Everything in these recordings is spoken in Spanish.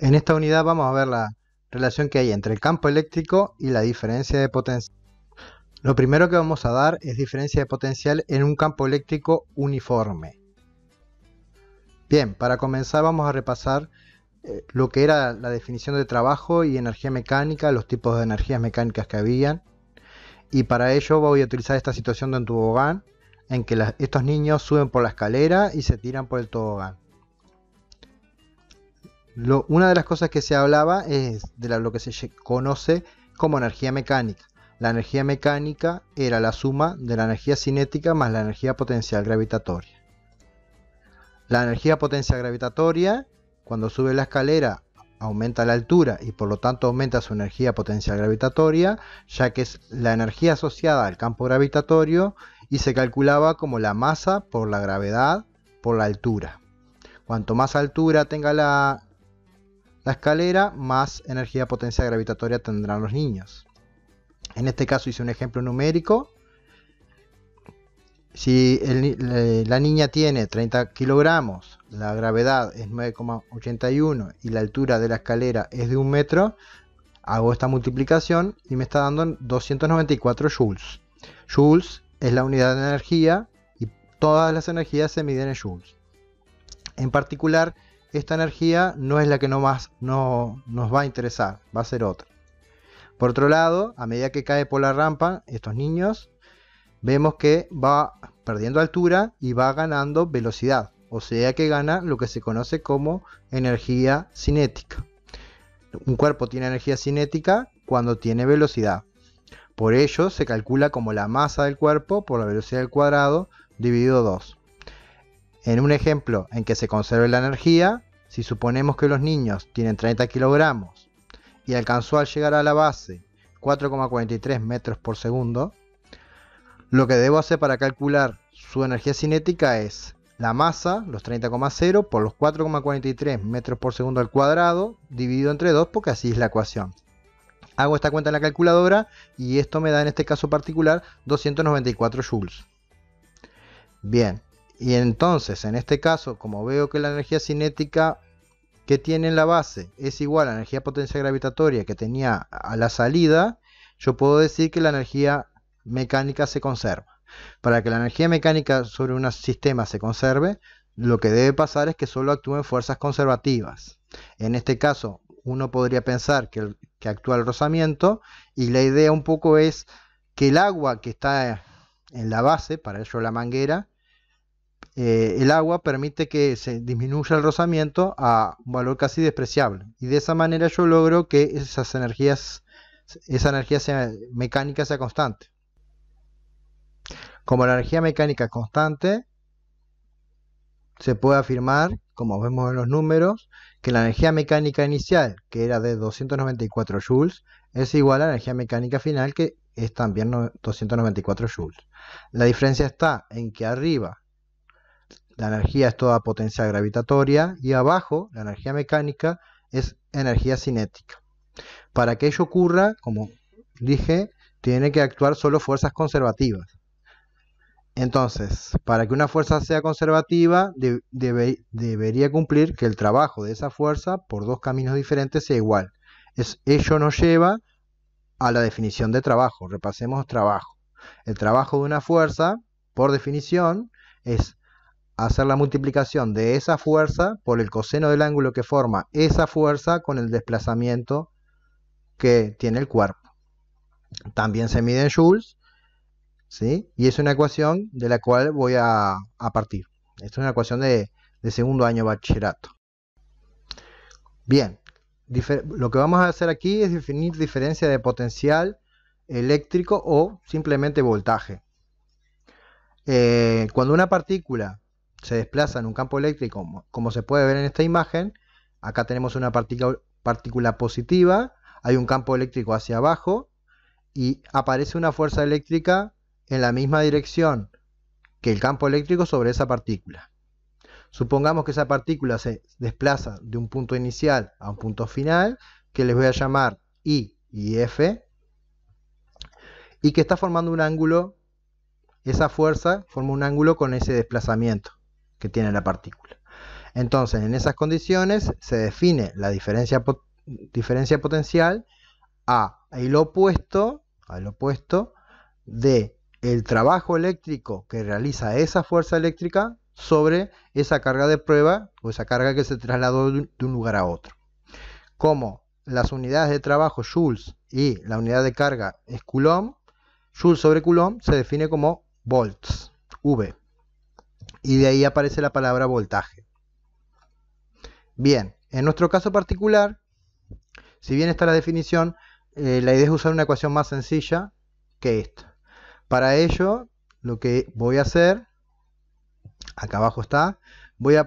En esta unidad vamos a ver la relación que hay entre el campo eléctrico y la diferencia de potencial. Lo primero que vamos a dar es diferencia de potencial en un campo eléctrico uniforme. Bien, para comenzar vamos a repasar lo que era la definición de trabajo y energía mecánica, los tipos de energías mecánicas que habían. Y para ello voy a utilizar esta situación de un tobogán en que estos niños suben por la escalera y se tiran por el tobogán. Una de las cosas que se hablaba es de lo que se conoce como energía mecánica. La energía mecánica era la suma de la energía cinética más la energía potencial gravitatoria. La energía potencial gravitatoria, cuando sube la escalera, aumenta la altura y por lo tanto aumenta su energía potencial gravitatoria, ya que es la energía asociada al campo gravitatorio y se calculaba como la masa por la gravedad por la altura. Cuanto más altura tenga la escalera, más energía potencial gravitatoria tendrán los niños. En este caso hice un ejemplo numérico. Si la niña tiene 30 kilogramos, la gravedad es 9,81 y la altura de la escalera es de 1 metro, hago esta multiplicación y me está dando 294 joules. Joules es la unidad de energía y todas las energías se miden en joules. En particular, esta energía no es la que nos va a interesar, va a ser otra. Por otro lado, a medida que cae por la rampa, estos niños vemos que va perdiendo altura y va ganando velocidad, o sea que gana lo que se conoce como energía cinética. Un cuerpo tiene energía cinética cuando tiene velocidad. Por ello se calcula como la masa del cuerpo por la velocidad al cuadrado dividido 2. En un ejemplo en que se conserve la energía, si suponemos que los niños tienen 30 kilogramos y alcanzó al llegar a la base 4,43 metros por segundo, lo que debo hacer para calcular su energía cinética es la masa, los 30,0, por los 4,43 metros por segundo al cuadrado, dividido entre 2, porque así es la ecuación. Hago esta cuenta en la calculadora y esto me da en este caso particular 294 joules. Bien, y entonces en este caso, como veo que la energía cinética que tiene en la base es igual a la energía potencial gravitatoria que tenía a la salida, yo puedo decir que la energía mecánica se conserva. Para que la energía mecánica sobre un sistema se conserve, lo que debe pasar es que solo actúen fuerzas conservativas. En este caso, uno podría pensar que actúa el rozamiento, y la idea un poco es que el agua que está en la base, para ello la manguera, el agua permite que se disminuya el rozamiento a un valor casi despreciable, y de esa manera yo logro que esa energía mecánica sea constante. Como la energía mecánica es constante, se puede afirmar, como vemos en los números, que la energía mecánica inicial, que era de 294 joules, es igual a la energía mecánica final, que es también 294 joules. La diferencia está en que arriba la energía es toda potencial gravitatoria y abajo la energía mecánica es energía cinética. Para que ello ocurra, como dije, tiene que actuar solo fuerzas conservativas. Entonces, para que una fuerza sea conservativa, debería cumplir que el trabajo de esa fuerza por dos caminos diferentes sea igual. Ello nos lleva a la definición de trabajo. Repasemos trabajo. El trabajo de una fuerza, por definición, es hacer la multiplicación de esa fuerza por el coseno del ángulo que forma esa fuerza con el desplazamiento que tiene el cuerpo. También se mide en joules, ¿sí? Y es una ecuación de la cual voy a partir. Esta es una ecuación de segundo año de bachillerato. Bien, lo que vamos a hacer aquí es definir diferencia de potencial eléctrico o simplemente voltaje. Cuando una partícula se desplaza en un campo eléctrico, como se puede ver en esta imagen, acá tenemos una partícula positiva, hay un campo eléctrico hacia abajo y aparece una fuerza eléctrica en la misma dirección que el campo eléctrico sobre esa partícula. Supongamos que esa partícula se desplaza de un punto inicial a un punto final, que les voy a llamar I y F, y que está formando un ángulo. Esa fuerza forma un ángulo con ese desplazamiento que tiene la partícula. Entonces, en esas condiciones se define la diferencia potencial al opuesto de el trabajo eléctrico que realiza esa fuerza eléctrica sobre esa carga de prueba o esa carga que se trasladó de un lugar a otro. Como las unidades de trabajo joules y la unidad de carga es coulomb, joule sobre coulomb se define como volts, V. Y de ahí aparece la palabra voltaje. Bien, en nuestro caso particular, si bien está la definición, la idea es usar una ecuación más sencilla que esta. Para ello, lo que voy a hacer, acá abajo está, voy a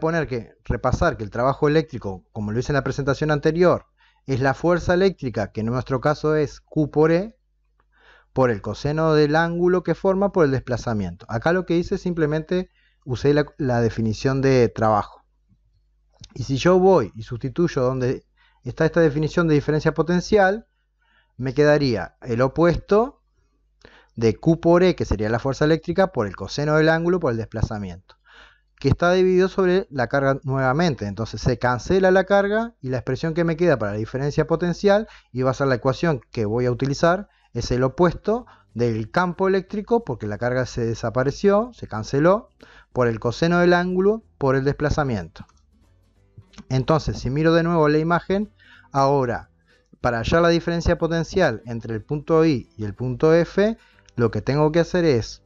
repasar que el trabajo eléctrico, como lo hice en la presentación anterior, es la fuerza eléctrica, que en nuestro caso es Q por E, por el coseno del ángulo que forma por el desplazamiento. Acá lo que hice simplemente usé la definición de trabajo. Y si yo voy y sustituyo donde está esta definición de diferencia potencial, me quedaría el opuesto de Q por E, que sería la fuerza eléctrica, por el coseno del ángulo por el desplazamiento, que está dividido sobre la carga nuevamente. Entonces se cancela la carga y la expresión que me queda para la diferencia potencial, y va a ser la ecuación que voy a utilizar, es el opuesto del campo eléctrico, porque la carga se desapareció, se canceló, por el coseno del ángulo por el desplazamiento. Entonces, si miro de nuevo la imagen, ahora, para hallar la diferencia potencial entre el punto I y el punto F, lo que tengo que hacer es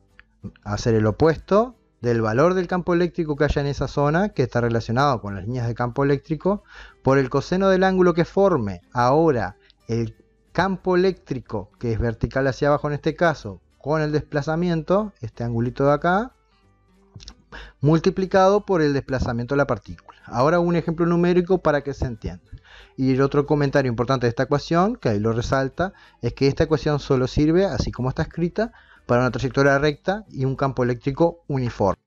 hacer el opuesto del valor del campo eléctrico que haya en esa zona, que está relacionado con las líneas de campo eléctrico, por el coseno del ángulo que forme ahora el campo eléctrico, que es vertical hacia abajo en este caso, con el desplazamiento, este angulito de acá, multiplicado por el desplazamiento de la partícula. Ahora un ejemplo numérico para que se entienda. Y el otro comentario importante de esta ecuación, que ahí lo resalta, es que esta ecuación solo sirve, así como está escrita, para una trayectoria recta y un campo eléctrico uniforme.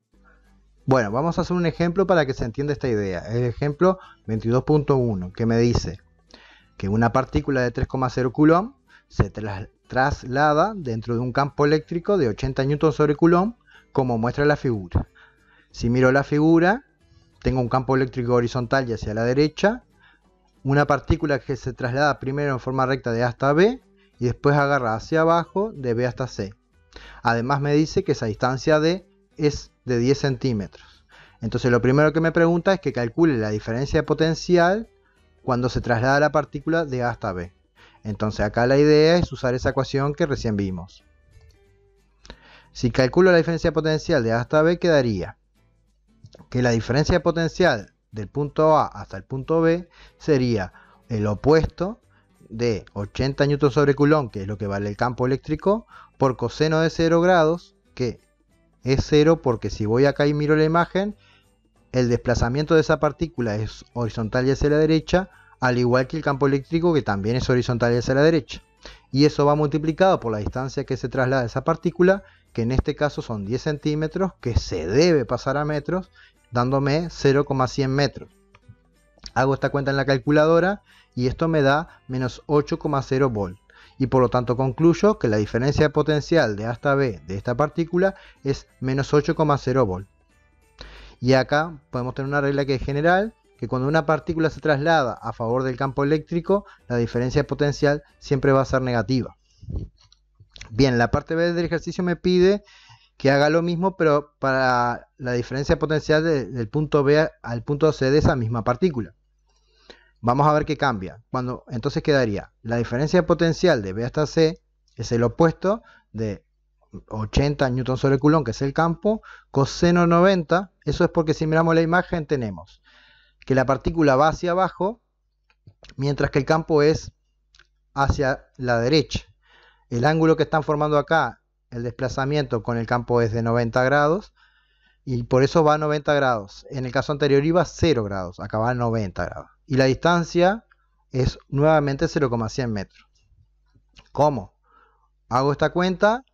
Bueno, vamos a hacer un ejemplo para que se entienda esta idea. El ejemplo 22.1, que me dice que una partícula de 3,0 coulomb se traslada dentro de un campo eléctrico de 80 newton sobre coulomb, como muestra la figura. Si miro la figura, tengo un campo eléctrico horizontal y hacia la derecha, una partícula que se traslada primero en forma recta de A hasta B y después agarra hacia abajo de B hasta C. Además me dice que esa distancia D es de 10 centímetros. Entonces lo primero que me pregunta es que calcule la diferencia de potencial cuando se traslada la partícula de A hasta B. Entonces acá la idea es usar esa ecuación que recién vimos. Si calculo la diferencia de potencial de A hasta B, quedaría que la diferencia de potencial del punto A hasta el punto B sería el opuesto de 80 Newton sobre Coulomb, que es lo que vale el campo eléctrico, por coseno de 0 grados, que es 0 porque si voy acá y miro la imagen, el desplazamiento de esa partícula es horizontal y hacia la derecha, al igual que el campo eléctrico, que también es horizontal y hacia la derecha. Y eso va multiplicado por la distancia que se traslada esa partícula, que en este caso son 10 centímetros, que se debe pasar a metros, dándome 0,100 metros. Hago esta cuenta en la calculadora y esto me da menos 8,0 volt. Y por lo tanto concluyo que la diferencia de potencial de A hasta B de esta partícula es menos 8,0 volt. Y acá podemos tener una regla que es general, que cuando una partícula se traslada a favor del campo eléctrico, la diferencia de potencial siempre va a ser negativa. Bien, la parte B del ejercicio me pide que haga lo mismo, pero para la diferencia de potencial del punto B al punto C de esa misma partícula. Vamos a ver qué cambia. Entonces quedaría la diferencia de potencial de B hasta C es el opuesto de 80 newton sobre Coulomb, que es el campo, coseno 90. Eso es porque si miramos la imagen tenemos que la partícula va hacia abajo, mientras que el campo es hacia la derecha. El ángulo que están formando acá, el desplazamiento con el campo es de 90 grados, y por eso va a 90 grados. En el caso anterior iba a 0 grados, acá va a 90 grados. Y la distancia es nuevamente 0,100 metros. ¿Cómo? Hago esta cuenta,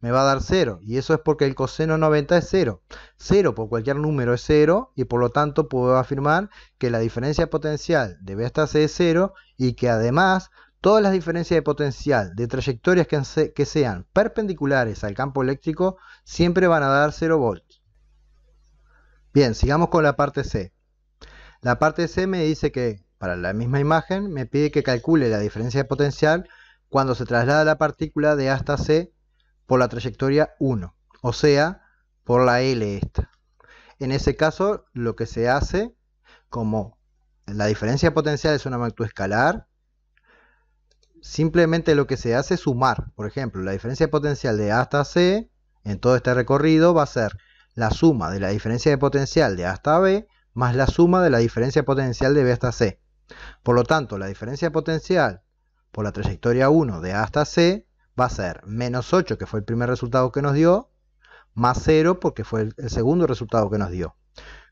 me va a dar 0, y eso es porque el coseno 90 es 0. 0 por cualquier número es 0, y por lo tanto puedo afirmar que la diferencia potencial de B hasta C es 0, y que además todas las diferencias de potencial de trayectorias que sean perpendiculares al campo eléctrico siempre van a dar 0 volts. Bien, sigamos con la parte C. La parte C me dice que para la misma imagen me pide que calcule la diferencia de potencial cuando se traslada la partícula de A hasta C por la trayectoria 1, o sea, por la L esta. En ese caso, lo que se hace, como la diferencia de potencial es una magnitud escalar, simplemente lo que se hace es sumar. Por ejemplo, la diferencia de potencial de A hasta C en todo este recorrido va a ser la suma de la diferencia de potencial de A hasta B más la suma de la diferencia potencial de B hasta C. Por lo tanto, la diferencia de potencial por la trayectoria 1 de A hasta C va a ser menos 8, que fue el primer resultado que nos dio, más 0, porque fue el segundo resultado que nos dio.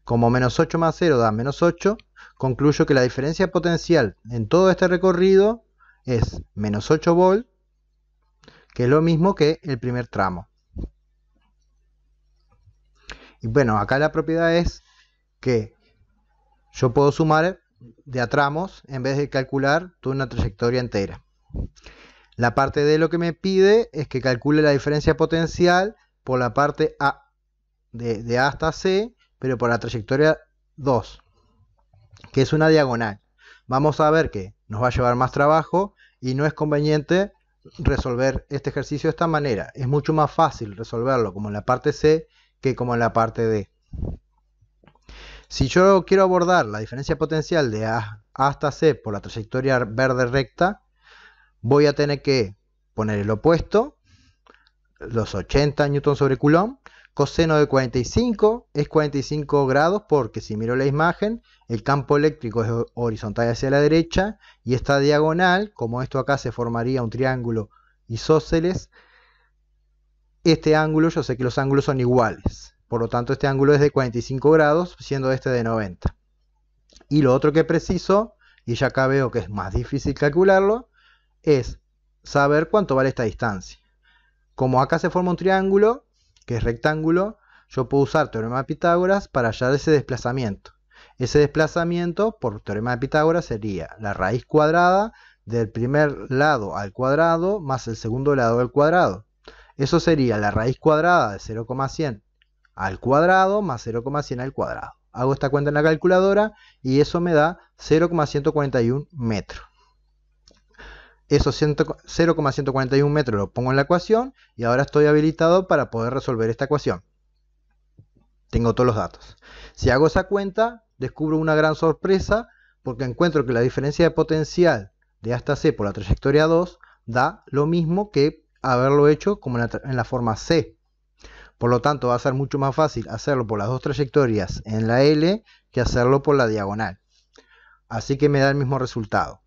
Como menos 8 más 0 da menos 8, concluyo que la diferencia potencial en todo este recorrido es menos 8 volt, que es lo mismo que el primer tramo. Y bueno, acá la propiedad es que yo puedo sumar de a tramos en vez de calcular toda una trayectoria entera. La parte D lo que me pide es que calcule la diferencia potencial por la parte A, de A hasta C, pero por la trayectoria 2, que es una diagonal. Vamos a ver que nos va a llevar más trabajo y no es conveniente resolver este ejercicio de esta manera. Es mucho más fácil resolverlo como en la parte C que como en la parte D. Si yo quiero abordar la diferencia potencial de A hasta C por la trayectoria verde recta, voy a tener que poner el opuesto, los 80 Newton sobre Coulomb. Coseno de 45 es 45 grados porque si miro la imagen, el campo eléctrico es horizontal hacia la derecha y esta diagonal, como esto acá se formaría un triángulo isósceles, este ángulo, yo sé que los ángulos son iguales. Por lo tanto, este ángulo es de 45 grados, siendo este de 90. Y lo otro que preciso, y ya acá veo que es más difícil calcularlo, es saber cuánto vale esta distancia. Como acá se forma un triángulo, que es rectángulo, yo puedo usar teorema de Pitágoras para hallar ese desplazamiento. Ese desplazamiento, por teorema de Pitágoras, sería la raíz cuadrada del primer lado al cuadrado más el segundo lado al cuadrado. Eso sería la raíz cuadrada de 0,100 al cuadrado más 0,100 al cuadrado. Hago esta cuenta en la calculadora y eso me da 0,141 metros. Esos 0,141 metros lo pongo en la ecuación y ahora estoy habilitado para poder resolver esta ecuación. Tengo todos los datos. Si hago esa cuenta, descubro una gran sorpresa porque encuentro que la diferencia de potencial de A hasta C por la trayectoria 2 da lo mismo que haberlo hecho como en la forma C. Por lo tanto, va a ser mucho más fácil hacerlo por las dos trayectorias en la L que hacerlo por la diagonal. Así que me da el mismo resultado.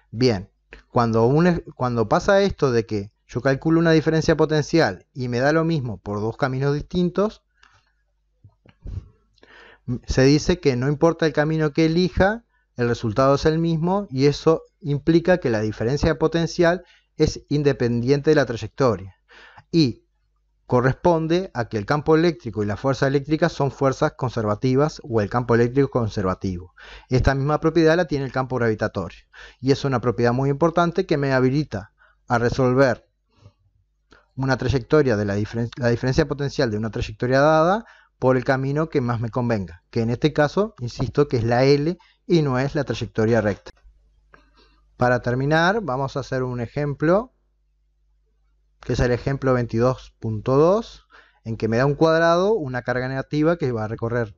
Bien, cuando pasa esto de que yo calculo una diferencia potencial y me da lo mismo por dos caminos distintos, se dice que no importa el camino que elija, el resultado es el mismo y eso implica que la diferencia de potencial es independiente de la trayectoria. Y corresponde a que el campo eléctrico y la fuerza eléctrica son fuerzas conservativas o el campo eléctrico conservativo. Esta misma propiedad la tiene el campo gravitatorio y es una propiedad muy importante que me habilita a resolver una trayectoria de la diferencia potencial de una trayectoria dada por el camino que más me convenga, que en este caso, insisto, que es la L y no es la trayectoria recta. Para terminar, vamos a hacer un ejemplo que es el ejemplo 22.2, en que me da un cuadrado, una carga negativa que va a recorrer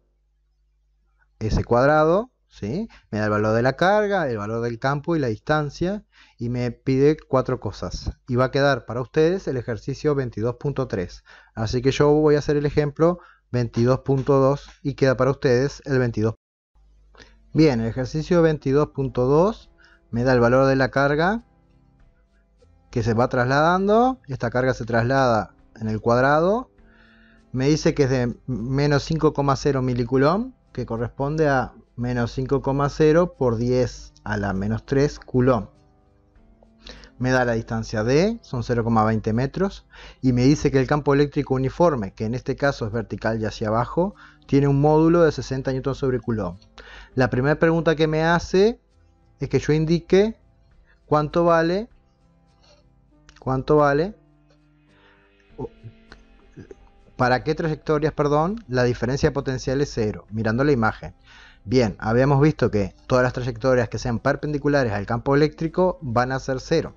ese cuadrado, ¿sí? Me da el valor de la carga, el valor del campo y la distancia, y me pide cuatro cosas. Y va a quedar para ustedes el ejercicio 22.3. Así que yo voy a hacer el ejemplo 22.2 y queda para ustedes el 22. Bien, el ejercicio 22.2 me da el valor de la carga que se va trasladando. Esta carga se traslada en el cuadrado. Me dice que es de menos 5,0 milicoulomb, que corresponde a menos 5,0 por 10 a la menos 3 coulomb. Me da la distancia D, son 0,20 metros, y me dice que el campo eléctrico uniforme, que en este caso es vertical y hacia abajo, tiene un módulo de 60 Newton sobre Coulomb. La primera pregunta que me hace es que yo indique cuánto vale ¿Para qué trayectorias, perdón, la diferencia de potencial es 0? Mirando la imagen. Bien, habíamos visto que todas las trayectorias que sean perpendiculares al campo eléctrico van a ser 0.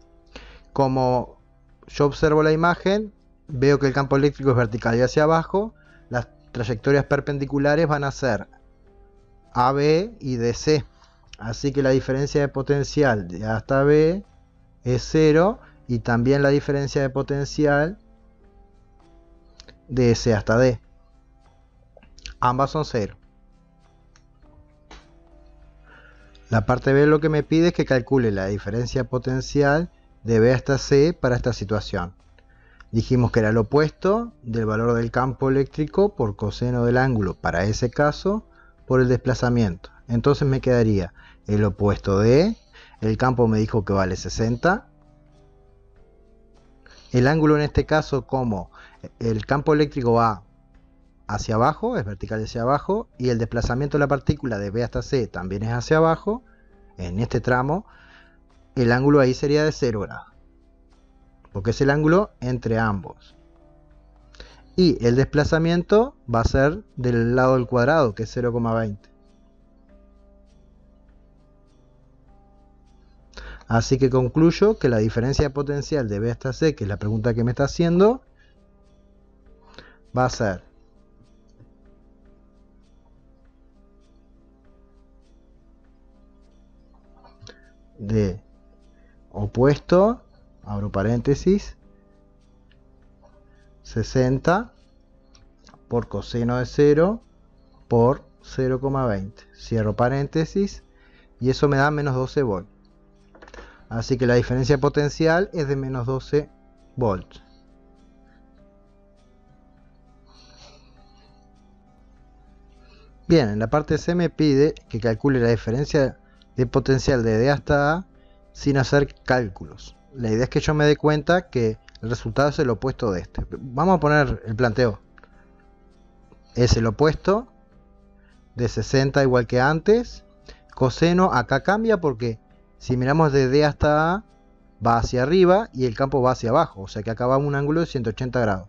Como yo observo la imagen, veo que el campo eléctrico es vertical y hacia abajo, las trayectorias perpendiculares van a ser AB y DC. Así que la diferencia de potencial de A hasta B es 0 y también la diferencia de potencial de C hasta D. Ambas son 0. La parte B lo que me pide es que calcule la diferencia potencial de B hasta C para esta situación. Dijimos que era el opuesto del valor del campo eléctrico por coseno del ángulo para ese caso por el desplazamiento. Entonces me quedaría el opuesto de el campo me dijo que vale 60. El ángulo en este caso, como el campo eléctrico va hacia abajo, es vertical hacia abajo, y el desplazamiento de la partícula de B hasta C también es hacia abajo, en este tramo, el ángulo ahí sería de 0 grados, porque es el ángulo entre ambos. Y el desplazamiento va a ser del lado del cuadrado, que es 0,20. Así que concluyo que la diferencia potencial de B hasta C, que es la pregunta que me está haciendo, va a ser de opuesto, abro paréntesis, 60 por coseno de 0 por 0,20. Cierro paréntesis y eso me da menos 12 volts. Así que la diferencia potencial es de menos 12 volts. Bien, en la parte C me pide que calcule la diferencia de potencial de D hasta A sin hacer cálculos. La idea es que yo me dé cuenta que el resultado es el opuesto de este. Vamos a poner el planteo. Es el opuesto de 60 igual que antes. Coseno acá cambia porque si miramos de D hasta A va hacia arriba y el campo va hacia abajo. O sea que acá va a un ángulo de 180 grados.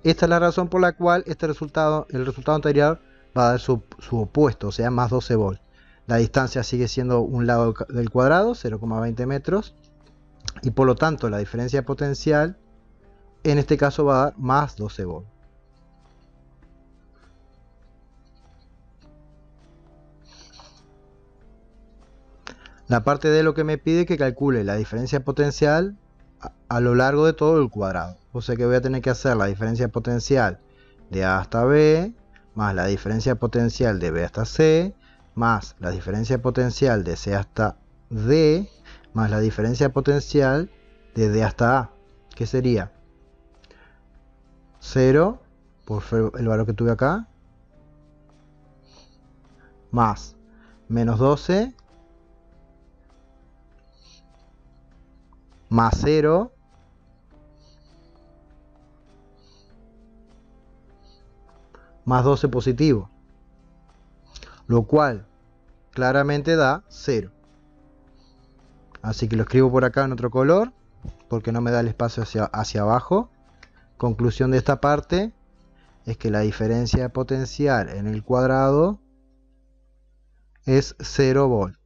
Esta es la razón por la cual el resultado anterior va a dar su opuesto, o sea más 12 volts. La distancia sigue siendo un lado del cuadrado, 0,20 metros. Y por lo tanto la diferencia potencial en este caso va a dar más 12 volts. La parte de lo que me pide que calcule la diferencia potencial a lo largo de todo el cuadrado. O sea que voy a tener que hacer la diferencia potencial de A hasta B, más la diferencia potencial de B hasta C, más la diferencia potencial de C hasta D, más la diferencia potencial de D hasta A, que sería 0 por el valor que tuve acá, más menos 12, más 0, más 12 positivo, lo cual claramente da 0. Así que lo escribo por acá en otro color, porque no me da el espacio hacia abajo. Conclusión de esta parte es que la diferencia potencial en el cuadrado es 0 volts.